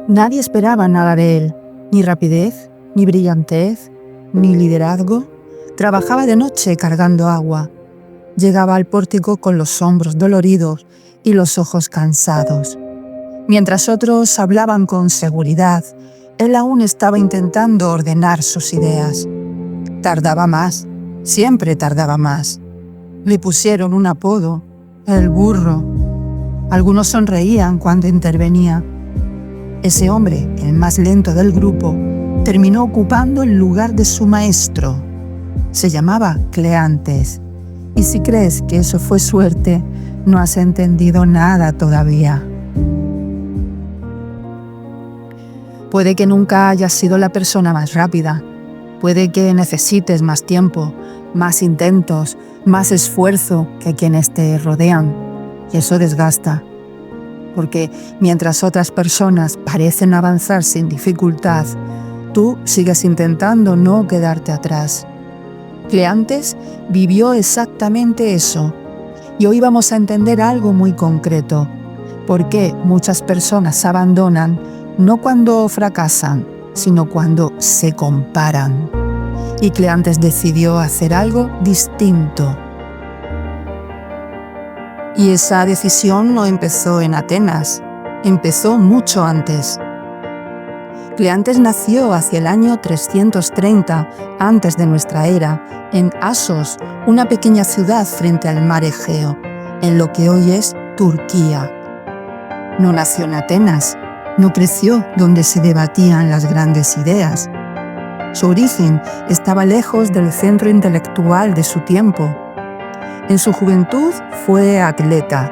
Nadie esperaba nada de él, ni rapidez, ni brillantez, ni liderazgo. Trabajaba de noche cargando agua. Llegaba al pórtico con los hombros doloridos y los ojos cansados. Mientras otros hablaban con seguridad, él aún estaba intentando ordenar sus ideas. Tardaba más, siempre tardaba más. Le pusieron un apodo, el burro. Algunos sonreían cuando intervenía. Ese hombre, el más lento del grupo, terminó ocupando el lugar de su maestro. Se llamaba Cleantes. Y si crees que eso fue suerte, no has entendido nada todavía. Puede que nunca hayas sido la persona más rápida. Puede que necesites más tiempo, más intentos, más esfuerzo que quienes te rodean. Y eso desgasta. Porque mientras otras personas parecen avanzar sin dificultad, tú sigues intentando no quedarte atrás. Cleantes vivió exactamente eso. Y hoy vamos a entender algo muy concreto. ¿Por qué muchas personas abandonan no cuando fracasan, sino cuando se comparan? Y Cleantes decidió hacer algo distinto. Y esa decisión no empezó en Atenas, empezó mucho antes. Cleantes nació hacia el año 330 antes de nuestra era, en Asos, una pequeña ciudad frente al mar Egeo, en lo que hoy es Turquía. No nació en Atenas, no creció donde se debatían las grandes ideas. Su origen estaba lejos del centro intelectual de su tiempo. En su juventud fue atleta.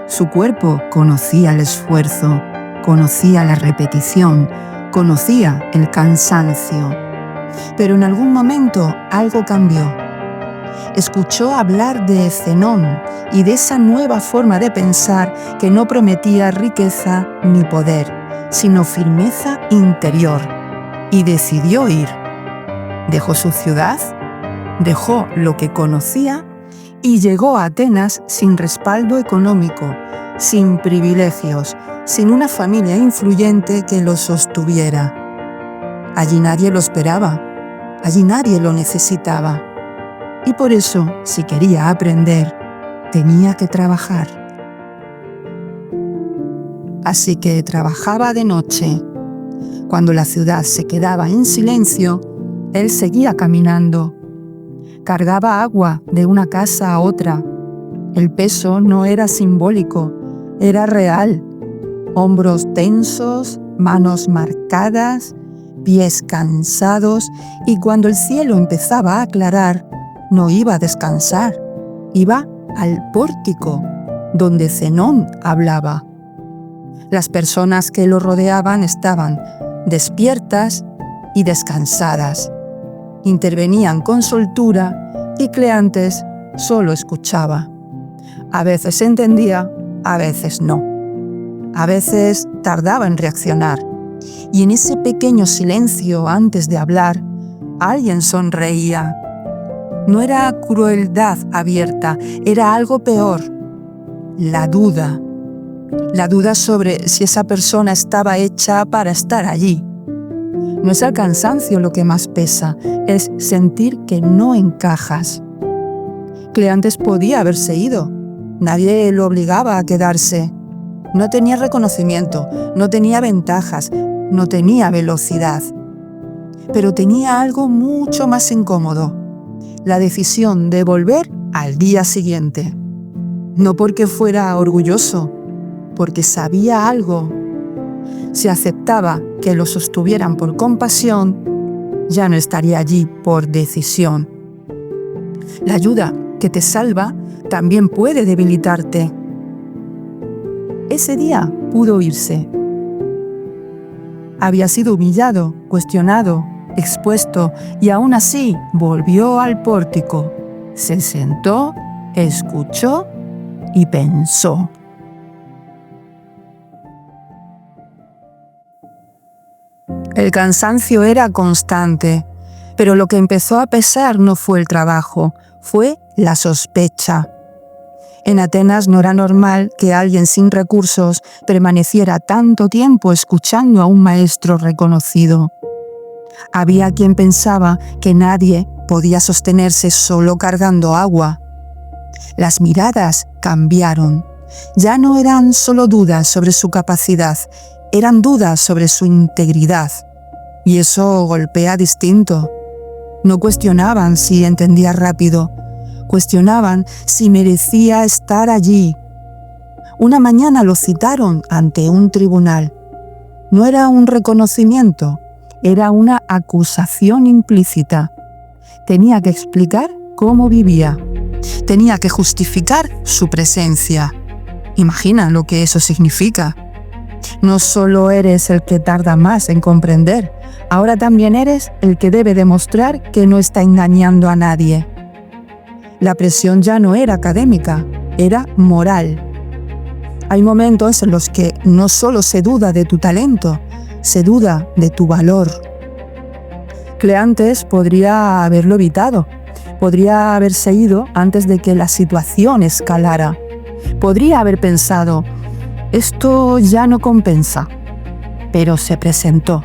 Su cuerpo conocía el esfuerzo, conocía la repetición, conocía el cansancio. Pero en algún momento algo cambió. Escuchó hablar de Zenón y de esa nueva forma de pensar que no prometía riqueza ni poder, sino firmeza interior. Y decidió ir. Dejó su ciudad, dejó lo que conocía y llegó a Atenas sin respaldo económico, sin privilegios, sin una familia influyente que lo sostuviera. Allí nadie lo esperaba, allí nadie lo necesitaba. Y por eso, si quería aprender, tenía que trabajar. Así que trabajaba de noche. Cuando la ciudad se quedaba en silencio, él seguía caminando. Cargaba agua de una casa a otra. El peso no era simbólico, era real. Hombros tensos, manos marcadas, pies cansados, y cuando el cielo empezaba a aclarar, no iba a descansar, iba al pórtico, donde Zenón hablaba. Las personas que lo rodeaban estaban despiertas y descansadas. Intervenían con soltura y Cleantes solo escuchaba. A veces entendía, a veces no. A veces tardaba en reaccionar. Y en ese pequeño silencio antes de hablar, alguien sonreía. No era crueldad abierta, era algo peor. La duda. La duda sobre si esa persona estaba hecha para estar allí. No es el cansancio lo que más pesa, es sentir que no encajas. Cleantes podía haberse ido. Nadie lo obligaba a quedarse. No tenía reconocimiento, no tenía ventajas, no tenía velocidad. Pero tenía algo mucho más incómodo: la decisión de volver al día siguiente. No porque fuera orgulloso, porque sabía algo. Si aceptaba que lo sostuvieran por compasión, ya no estaría allí por decisión. La ayuda que te salva también puede debilitarte. Ese día pudo irse. Había sido humillado, cuestionado, expuesto, y aún así volvió al pórtico. Se sentó, escuchó y pensó. El cansancio era constante, pero lo que empezó a pesar no fue el trabajo, fue la sospecha. En Atenas no era normal que alguien sin recursos permaneciera tanto tiempo escuchando a un maestro reconocido. Había quien pensaba que nadie podía sostenerse solo cargando agua. Las miradas cambiaron. Ya no eran solo dudas sobre su capacidad, eran dudas sobre su integridad. Y eso golpea distinto. No cuestionaban si entendía rápido, cuestionaban si merecía estar allí. Una mañana lo citaron ante un tribunal. No era un reconocimiento, era una acusación implícita. Tenía que explicar cómo vivía. Tenía que justificar su presencia. Imagina lo que eso significa. No solo eres el que tarda más en comprender, ahora también eres el que debe demostrar que no está engañando a nadie. La presión ya no era académica, era moral. Hay momentos en los que no solo se duda de tu talento, se duda de tu valor. Cleantes podría haberlo evitado, podría haberse ido antes de que la situación escalara. Podría haber pensado, esto ya no compensa, pero se presentó.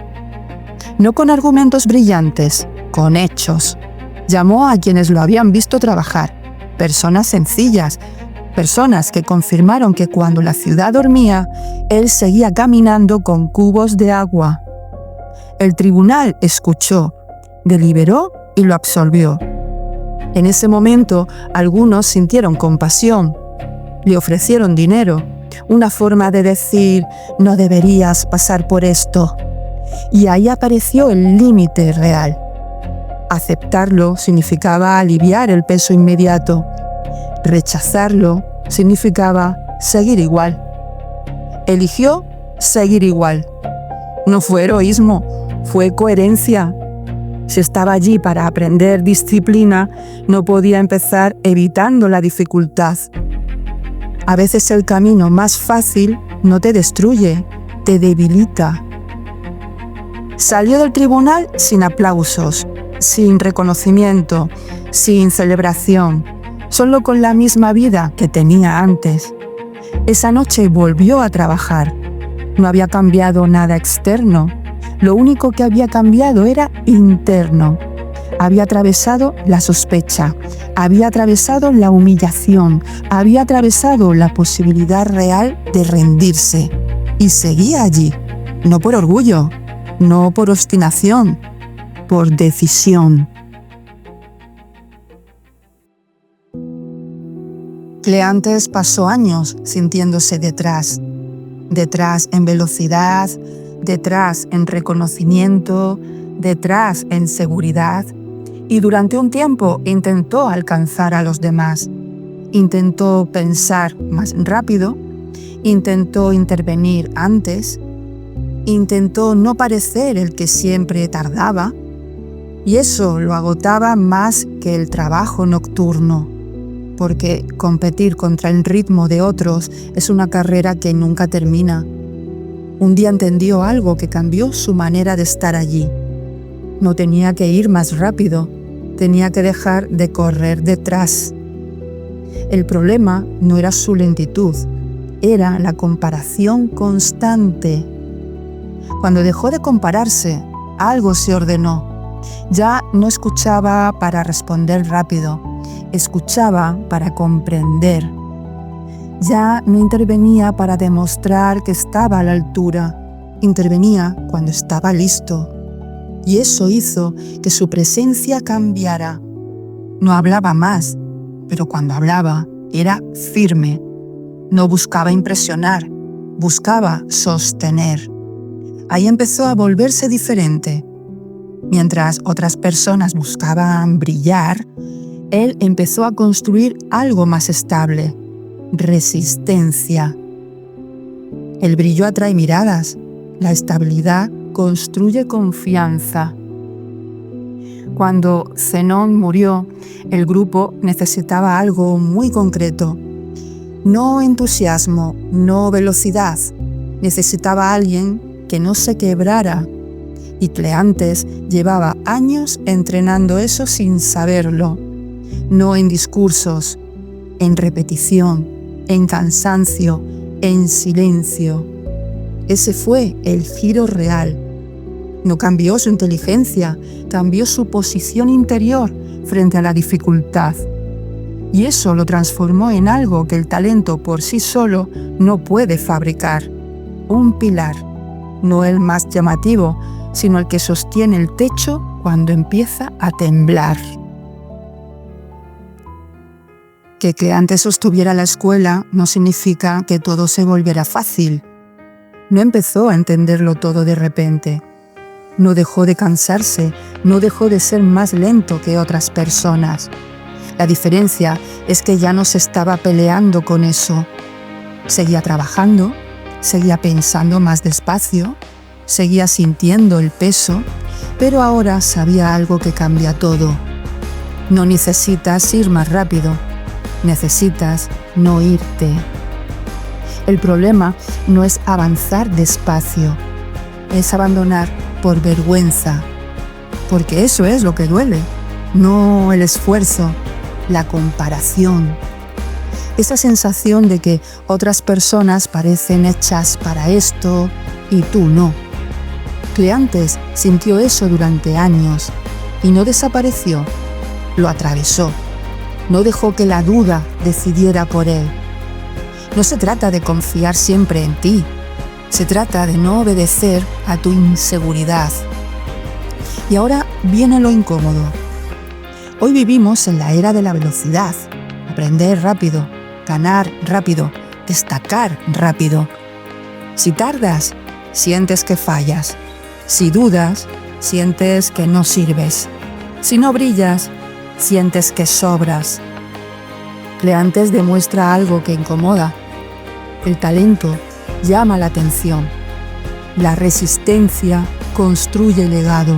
No con argumentos brillantes, con hechos. Llamó a quienes lo habían visto trabajar, personas sencillas, personas que confirmaron que cuando la ciudad dormía, él seguía caminando con cubos de agua. El tribunal escuchó, deliberó y lo absolvió. En ese momento, algunos sintieron compasión, le ofrecieron dinero, una forma de decir, no deberías pasar por esto. Y ahí apareció el límite real. Aceptarlo significaba aliviar el peso inmediato. Rechazarlo significaba seguir igual. Eligió seguir igual. No fue heroísmo, fue coherencia. Si estaba allí para aprender disciplina, no podía empezar evitando la dificultad. A veces el camino más fácil no te destruye, te debilita. Salió del tribunal sin aplausos, sin reconocimiento, sin celebración, solo con la misma vida que tenía antes. Esa noche volvió a trabajar. No había cambiado nada externo. Lo único que había cambiado era interno. Había atravesado la sospecha, había atravesado la humillación, había atravesado la posibilidad real de rendirse. Y seguía allí, no por orgullo, no por obstinación, por decisión. Cleantes pasó años sintiéndose detrás en velocidad, detrás en reconocimiento, detrás en seguridad, y durante un tiempo intentó alcanzar a los demás. Intentó pensar más rápido, intentó intervenir antes, intentó no parecer el que siempre tardaba, y eso lo agotaba más que el trabajo nocturno, porque competir contra el ritmo de otros es una carrera que nunca termina. Un día entendió algo que cambió su manera de estar allí. No tenía que ir más rápido, tenía que dejar de correr detrás. El problema no era su lentitud, era la comparación constante. Cuando dejó de compararse, algo se ordenó. Ya no escuchaba para responder rápido, escuchaba para comprender. Ya no intervenía para demostrar que estaba a la altura, intervenía cuando estaba listo. Y eso hizo que su presencia cambiara. No hablaba más, pero cuando hablaba era firme. No buscaba impresionar, buscaba sostener. Ahí empezó a volverse diferente. Mientras otras personas buscaban brillar, él empezó a construir algo más estable: resistencia. El brillo atrae miradas, la estabilidad construye confianza. Cuando Zenón murió, el grupo necesitaba algo muy concreto. No entusiasmo, no velocidad. Necesitaba a alguien que no se quebrara. Y Cleantes llevaba años entrenando eso sin saberlo. No en discursos, en repetición, en cansancio, en silencio. Ese fue el giro real. No cambió su inteligencia, cambió su posición interior frente a la dificultad. Y eso lo transformó en algo que el talento por sí solo no puede fabricar. Un pilar, no el más llamativo, sino el que sostiene el techo cuando empieza a temblar. Que antes sostuviera la escuela no significa que todo se volviera fácil. No empezó a entenderlo todo de repente. No dejó de cansarse, no dejó de ser más lento que otras personas. La diferencia es que ya no se estaba peleando con eso. Seguía trabajando, seguía pensando más despacio, seguía sintiendo el peso, pero ahora sabía algo que cambia todo. No necesitas ir más rápido, necesitas no irte. El problema no es avanzar despacio, es abandonar por vergüenza, porque eso es lo que duele, no el esfuerzo, la comparación. Esa sensación de que otras personas parecen hechas para esto y tú no. Cleantes sintió eso durante años y no desapareció, lo atravesó. No dejó que la duda decidiera por él. No se trata de confiar siempre en ti, se trata de no obedecer a tu inseguridad. Y ahora viene lo incómodo. Hoy vivimos en la era de la velocidad, aprender rápido, ganar rápido, destacar rápido. Si tardas, sientes que fallas. Si dudas, sientes que no sirves. Si no brillas, sientes que sobras. Cleantes demuestra algo que incomoda. El talento llama la atención. La resistencia construye legado.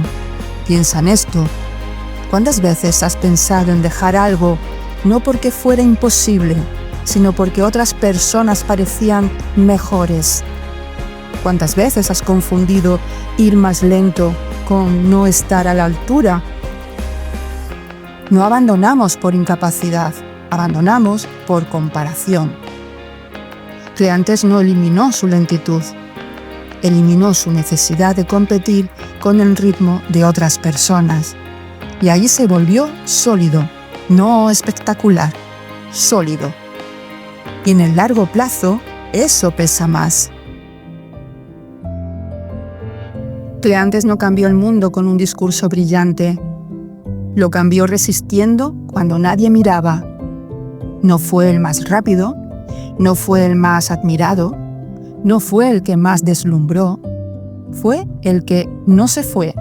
Piensa en esto. ¿Cuántas veces has pensado en dejar algo no porque fuera imposible, sino porque otras personas parecían mejores? ¿Cuántas veces has confundido ir más lento con no estar a la altura? No abandonamos por incapacidad, abandonamos por comparación. Cleantes no eliminó su lentitud, eliminó su necesidad de competir con el ritmo de otras personas. Y ahí se volvió sólido, no espectacular, sólido. Y en el largo plazo, eso pesa más. Cleantes no cambió el mundo con un discurso brillante. Lo cambió resistiendo cuando nadie miraba. No fue el más rápido, no fue el más admirado, no fue el que más deslumbró, fue el que no se fue.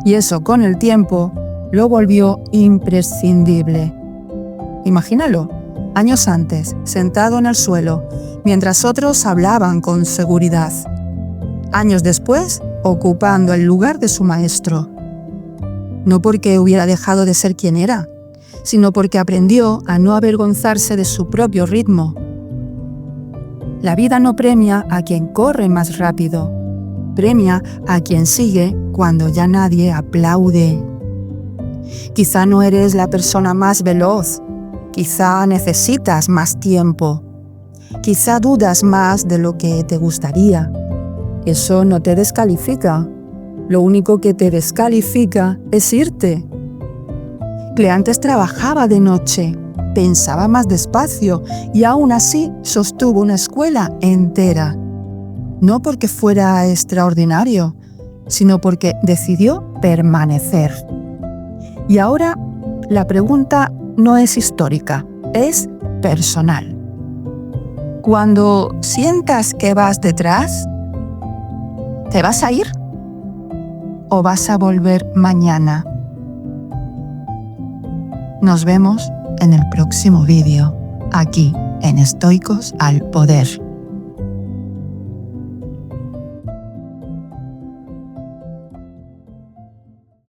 Y eso con el tiempo lo volvió imprescindible. Imagínalo, años antes, sentado en el suelo, mientras otros hablaban con seguridad. Años después, ocupando el lugar de su maestro. No porque hubiera dejado de ser quien era, sino porque aprendió a no avergonzarse de su propio ritmo. La vida no premia a quien corre más rápido, premia a quien sigue cuando ya nadie aplaude. Quizá no eres la persona más veloz, quizá necesitas más tiempo, quizá dudas más de lo que te gustaría. Eso no te descalifica. Lo único que te descalifica es irte. Cleantes trabajaba de noche, pensaba más despacio y aún así sostuvo una escuela entera. No porque fuera extraordinario, sino porque decidió permanecer. Y ahora la pregunta no es histórica, es personal. Cuando sientas que vas detrás, ¿te vas a ir? ¿O vas a volver mañana? Nos vemos en el próximo vídeo, aquí en Estoicos al Poder.